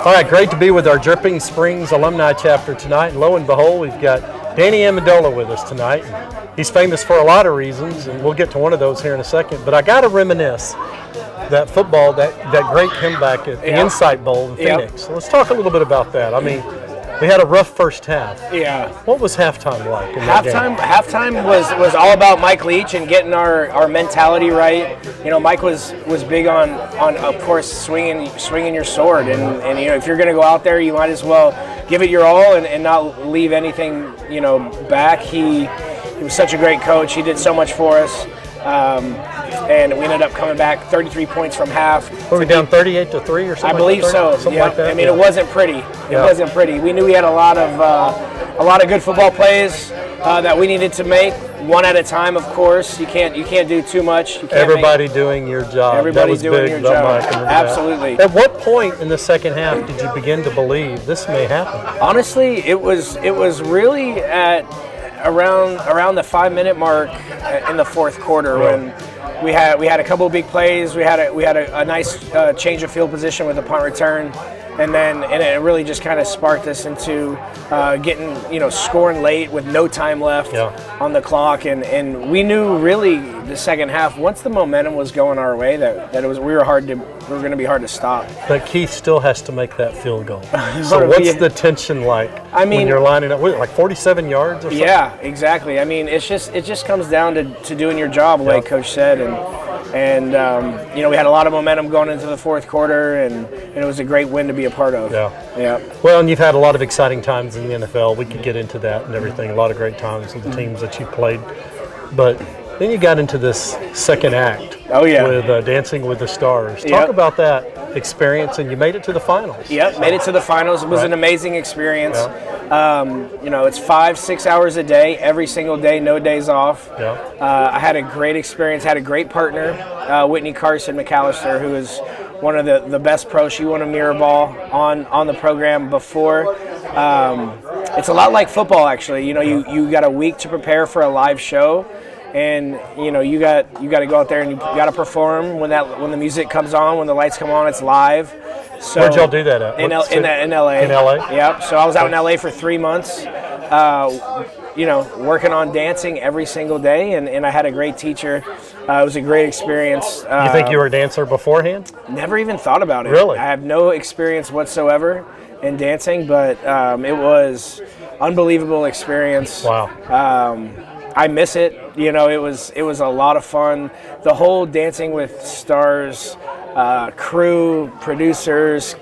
All right, great to be with our Dripping Springs Alumni Chapter tonight. And lo and behold, we've got Danny Amendola with us tonight. He's famous for a lot of reasons, and we'll get to one of those here in a second. But I got to reminisce that football, that great comeback at the Insight Bowl in Phoenix. So let's talk a little bit about that. I mean, we had a rough first half. Yeah. What was halftime like in that game? Halftime was all about Mike Leach and getting our mentality right. You know, Mike was big on of course swinging your sword, and you know, if you're going to go out there, you might as well give it your all and not leave anything, you know, back. He was such a great coach. He did so much for us. And we ended up coming back 33 points from half. Were we down 38-3 or something? I believe so. Something like that. I mean, it wasn't pretty. It wasn't pretty. We knew we had a lot of good football plays that we needed to make, one at a time. Of course, you can't do too much. Everybody doing your job. Everybody doing your job. Absolutely. At what point in the second half did you begin to believe this may happen? Honestly, it was really at around the 5-minute mark in the fourth quarter when we had a couple of big plays. We had a nice change of field position with a punt return, and it really just kind of sparked us into getting, you know, scoring late with no time left on the clock, and we knew really the second half, once the momentum was going our way, that we were going to be hard to stop. But Keith still has to make that field goal. So what's the tension like? I mean, when you're lining up, like 47 yards or something? Yeah, exactly. I mean, it just comes down to doing your job, like Coach said, and you know, we had a lot of momentum going into the fourth quarter, and it was a great win to be a part of. Yeah. Well, and you've had a lot of exciting times in the NFL. We could get into that and everything. A lot of great times with the teams that you played, but then you got into this second act. With Dancing with the Stars. Talk about that experience, and you made it to the finals. Yep, made it to the finals. It was an amazing experience. You know, it's 5-6 hours a day, every single day, no days off. I had a great experience, had a great partner, Whitney Carson McAllister, who is one of the best pros. She won a mirror ball on the program before. It's a lot like football, actually. You know, you got a week to prepare for a live show. And you know, you got to go out there and you got to perform when the music comes on, when the lights come on, it's live. So where'd y'all do that at? In LA. In LA? Yep. So I was out in LA for 3 months, you know, working on dancing every single day, and I had a great teacher. It was a great experience. You think you were a dancer beforehand? Never even thought about it. Really? I have no experience whatsoever in dancing, but it was unbelievable experience. Wow. I miss it. You know, it was a lot of fun. The whole Dancing with Stars crew, producers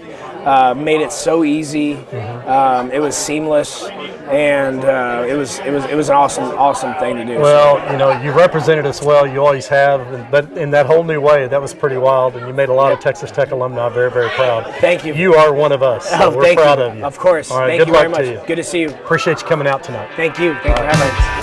made it so easy. It was seamless, and it was an awesome thing to do. Well, you know, you represented us well. You always have, but in that whole new way, that was pretty wild, and you made a lot of Texas Tech alumni very, very proud. Thank you. You are one of us. So we're proud of you. Of course. All right, Thank you very much. to you. Good to see you. Appreciate you coming out tonight. Thank you. Thank you for having us.